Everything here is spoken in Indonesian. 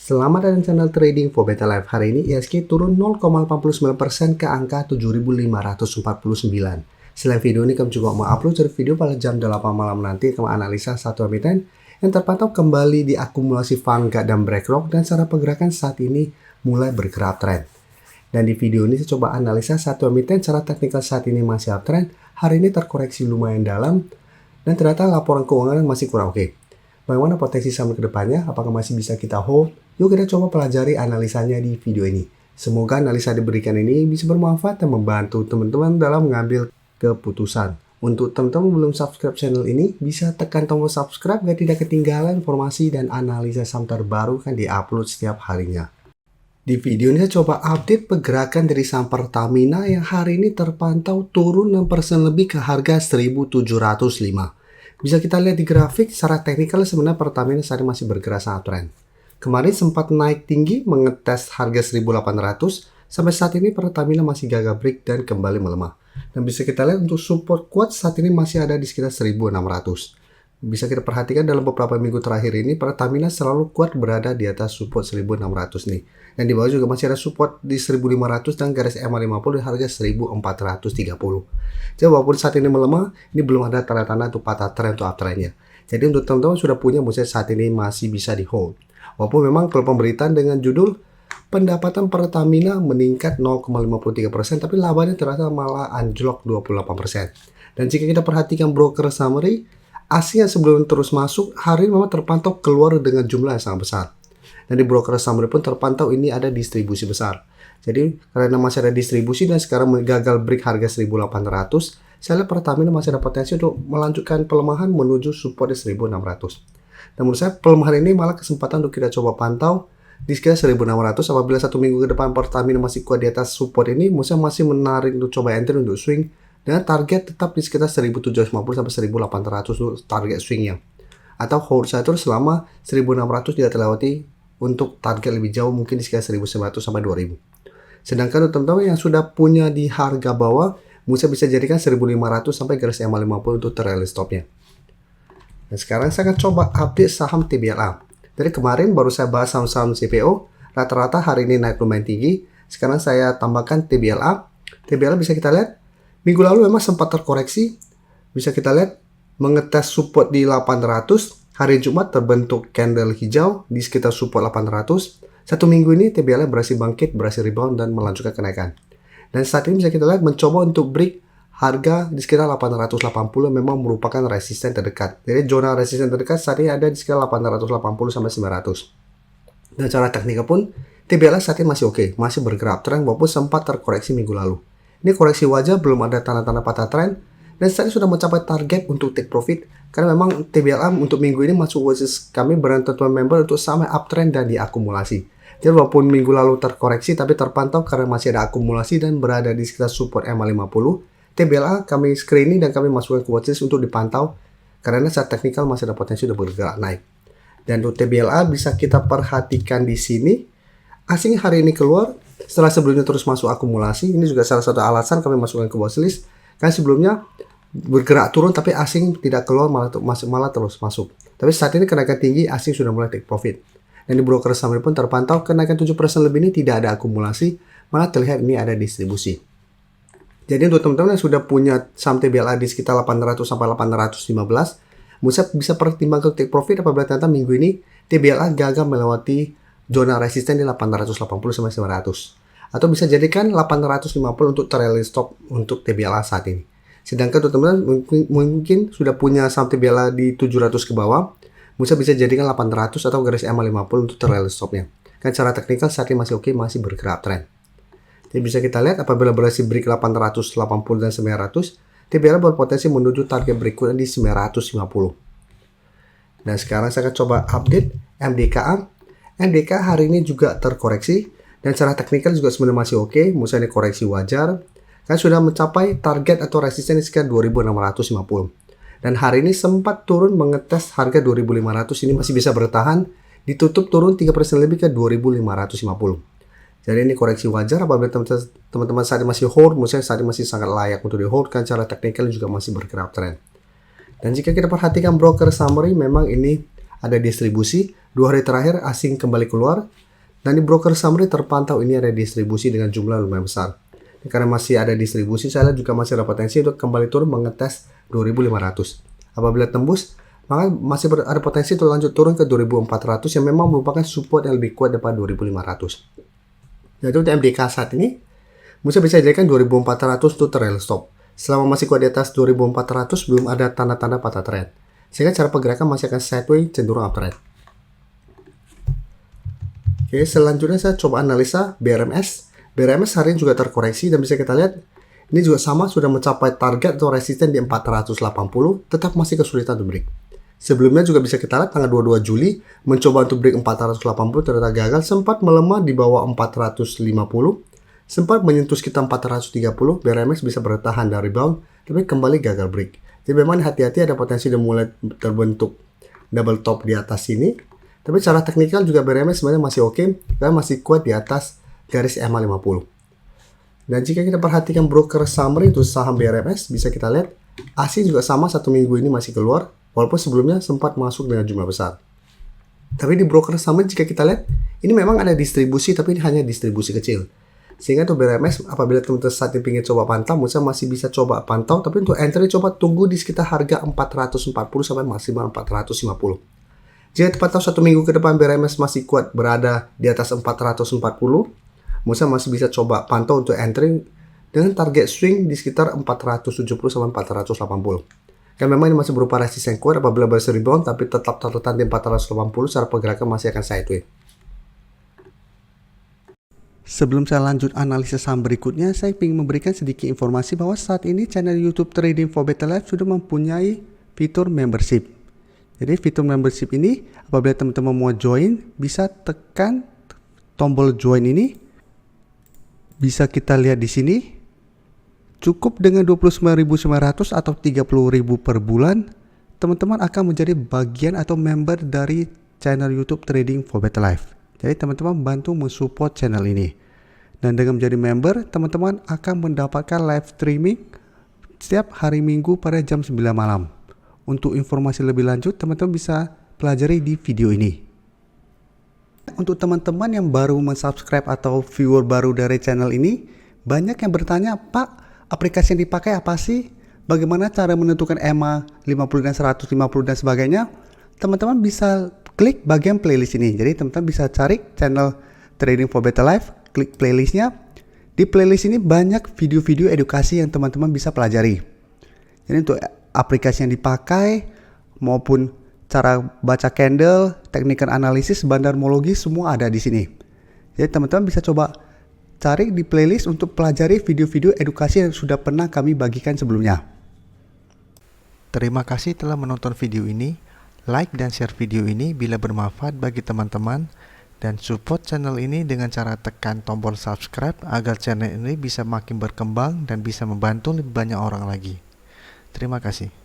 Selamat datang di channel Trading for Better Life. Hari ini IHSG turun 0,89% ke angka 7.549. Selain video ini, kami juga mau upload video pada jam 8 malam nanti. Kami analisa satu emiten yang terpantau kembali di akumulasi Vanguard dan BlackRock, dan secara pergerakan saat ini mulai bergerak trend. Dan di video ini saya coba analisa satu emiten secara teknikal saat ini masih uptrend. Hari ini terkoreksi lumayan dalam dan ternyata laporan keuangan masih kurang oke. Bagaimana potensi saham ke depannya? Apakah masih bisa kita hold? Yuk kita coba pelajari analisanya di video ini. Semoga analisa diberikan ini bisa bermanfaat dan membantu teman-teman dalam mengambil keputusan. Untuk teman-teman belum subscribe channel ini, bisa tekan tombol subscribe agar tidak ketinggalan informasi dan analisa saham terbaru kan diupload setiap harinya. Di video ini saya coba update pergerakan dari saham Pertamina yang hari ini terpantau turun 6% lebih ke harga 1.705. Bisa kita lihat di grafik, secara teknikal sebenarnya Pertamina saat ini masih bergerak sangat trend. Kemarin sempat naik tinggi mengetes harga 1.800, sampai saat ini Pertamina masih gagal break dan kembali melemah. Dan bisa kita lihat untuk support kuat saat ini masih ada di sekitar 1.600. Bisa kita perhatikan dalam beberapa minggu terakhir ini Pertamina selalu kuat berada di atas support 1.600 nih. Dan di bawah juga masih ada support di 1.500 dan garis EMA 50 di harga 1.430. Jadi walaupun saat ini melemah, ini belum ada tanda-tanda untuk patah tren atau uptrendnya. Jadi untuk teman-teman sudah punya, menurut saya saat ini masih bisa di hold. Walaupun memang kalau pemberitaan dengan judul pendapatan Pertamina meningkat 0,53%, tapi labanya ternyata malah anjlok 28%. Dan jika kita perhatikan broker summary, asing yang sebelum terus masuk, hari ini memang terpantau keluar dengan jumlah yang sangat besar. Dan di broker summary pun terpantau ini ada distribusi besar. Jadi karena masih ada distribusi dan sekarang gagal break harga 1.800, saya lihat Pertamina masih ada potensi untuk melanjutkan pelemahan menuju support di 1.600. Dan menurut saya pelemahan ini malah kesempatan untuk kita coba pantau di sekitar 1.600. Apabila satu minggu ke depan Pertamina masih kuat di atas support ini, menurut saya masih menarik untuk coba entry untuk swing dengan target tetap di sekitar 1.750 sampai 1.800 untuk target swingnya. Atau hold saya terus selama 1.600 tidak terlewati untuk target lebih jauh mungkin di sekitar 1.900 sampai 2.000. Sedangkan untuk teman-teman yang sudah punya di harga bawah, Musa bisa jadikan 1.500 sampai garis EMA 50 untuk trailing stopnya. Dan sekarang saya akan coba update saham TBLA. Dari kemarin baru saya bahas saham-saham CPO, rata-rata hari ini naik lumayan tinggi. Sekarang saya tambahkan TBLA. TBLA bisa kita lihat, minggu lalu memang sempat terkoreksi. Bisa kita lihat mengetes support di 800. Hari Jumat terbentuk candle hijau di sekitar support 800. Satu minggu ini TBLA berhasil bangkit, berhasil rebound dan melanjutkan kenaikan. Dan saat ini bisa kita lihat mencoba untuk break harga di sekitar 880 memang merupakan resisten terdekat. Jadi zona resisten terdekat saat ini ada di sekitar 880 sampai 900. Dan secara teknikal pun TBLA saat ini masih oke, masih bergerak trend walaupun sempat terkoreksi minggu lalu. Ini koreksi wajar, belum ada tanda-tanda patah tren. Dan saat ini sudah mencapai target untuk take profit karena memang TBLA untuk minggu ini masuk watchlist kami bertentuan member untuk sampai uptrend dan diakumulasi. Jadi walaupun minggu lalu terkoreksi tapi terpantau karena masih ada akumulasi dan berada di sekitar support EMA 50, TBLA kami screening dan kami masukkan ke watchlist untuk dipantau karena secara teknikal masih ada potensi untuk bergerak naik. Dan untuk TBLA bisa kita perhatikan di sini, asing hari ini keluar setelah sebelumnya terus masuk akumulasi. Ini juga salah satu alasan kami masukkan ke watchlist karena sebelumnya bergerak turun tapi asing tidak keluar malah terus masuk. Tapi saat ini kenaikan tinggi, asing sudah mulai take profit. Dan di broker summary pun terpantau kenaikan 7% lebih ini tidak ada akumulasi, malah terlihat ini ada distribusi. Jadi untuk teman-teman yang sudah punya saham TBLA di sekitar 800 sampai 815, bisa pertimbangkan take profit apabila ternyata minggu ini TBLA gagal melewati zona resisten di 880 sampai 900. Atau bisa jadikan 850 untuk trailing stop untuk TBLA saat ini. Sedangkan untuk teman-teman mungkin sudah punya saham TBLA di 700 ke bawah, Musa bisa jadikan 800 atau garis EMA 50 untuk trailing stopnya. Kan secara teknikal saat ini masih oke, masih bergerak trend. Jadi bisa kita lihat apabila berhasil break 880 dan 900, TBLA berpotensi menuju target berikutnya di 950. Dan sekarang saya akan coba update MDKA. MDKA hari ini juga terkoreksi dan secara teknikal juga sebenarnya masih oke. Musa ini koreksi wajar. Kan sudah mencapai target atau resisten di sekitar 2.650. Dan hari ini sempat turun mengetes harga 2.500, ini masih bisa bertahan, ditutup turun 3% lebih ke 2.550. Jadi ini koreksi wajar apabila teman-teman saat ini masih hold, menurut saya saat ini masih sangat layak untuk di hold kan secara teknikal juga masih bergerak trend. Dan jika kita perhatikan broker summary, memang ini ada distribusi, 2 hari terakhir asing kembali keluar, dan di broker summary terpantau ini ada distribusi dengan jumlah lumayan besar. Karena masih ada distribusi, saya lihat juga masih ada potensi untuk kembali turun mengetes 2500. Apabila tembus, maka masih ada potensi untuk lanjut turun ke 2400 yang memang merupakan support yang lebih kuat daripada 2500. Jadi untuk MDK saat ini, bisa dijadikan 2400 untuk trail stop. Selama masih kuat di atas 2400, belum ada tanda-tanda patah trend. Sehingga cara pergerakan masih akan sideways cenderung uptrend. Oke, selanjutnya saya coba analisa BRMS. BRMS hari ini juga terkoreksi dan bisa kita lihat ini juga sama sudah mencapai target atau resisten di 480, tetap masih kesulitan untuk break. Sebelumnya juga bisa kita lihat tanggal 22 Juli mencoba untuk break 480 ternyata gagal, sempat melemah di bawah 450. Sempat menyentuh sekitar 430, BRMS bisa bertahan dari rebound, tapi kembali gagal break. Jadi memang hati-hati, ada potensi sudah mulai terbentuk double top di atas sini. Tapi secara teknikal juga BRMS sebenarnya masih oke, dan masih kuat di atas garis EMA 50. Dan jika kita perhatikan broker summary untuk saham BRMS, bisa kita lihat ASI juga sama, 1 minggu ini masih keluar, walaupun sebelumnya sempat masuk dengan jumlah besar. Tapi di broker summary jika kita lihat, ini memang ada distribusi, tapi ini hanya distribusi kecil. Sehingga untuk BRMS, apabila teman-teman saat ini ingin coba pantau, Musa masih bisa coba pantau, tapi untuk entry coba tunggu di sekitar harga 440 sampai maksimal 450. Jika tepat tahu 1 minggu ke depan BRMS masih kuat berada di atas 440, Musa masih bisa coba pantau untuk entry dengan target swing di sekitar 470 sampai 480. Dan memang ini masih berupa resisten kuat apabila berhasil rebound, tapi tetap tertekan di 480, secara pergerakan masih akan sideways. Sebelum saya lanjut analisis saham berikutnya, saya ingin memberikan sedikit informasi bahwa saat ini channel YouTube Trading for Better Life sudah mempunyai fitur membership. Jadi fitur membership ini, apabila teman-teman mau join, bisa tekan tombol join ini. Bisa kita lihat di sini, cukup dengan 29.900 atau 30.000 per bulan, teman-teman akan menjadi bagian atau member dari channel YouTube Trading for Better Life. Jadi teman-teman bantu mensupport channel ini. Dan dengan menjadi member, teman-teman akan mendapatkan live streaming setiap hari Minggu pada jam 9 malam. Untuk informasi lebih lanjut, teman-teman bisa pelajari di video ini. Untuk teman-teman yang baru mensubscribe atau viewer baru dari channel ini, banyak yang bertanya, Pak, aplikasi yang dipakai apa sih? Bagaimana cara menentukan EMA 50 dan 150 dan sebagainya? Teman-teman bisa klik bagian playlist ini. Jadi teman-teman bisa cari channel Trading for Better Life, klik playlistnya. Di playlist ini banyak video-video edukasi yang teman-teman bisa pelajari. Jadi untuk aplikasi yang dipakai maupun cara baca candle, teknikal analisis, bandarmologi, semua ada di sini. Jadi teman-teman bisa coba cari di playlist untuk pelajari video-video edukasi yang sudah pernah kami bagikan sebelumnya. Terima kasih telah menonton video ini. Like dan share video ini bila bermanfaat bagi teman-teman. Dan support channel ini dengan cara tekan tombol subscribe agar channel ini bisa makin berkembang dan bisa membantu lebih banyak orang lagi. Terima kasih.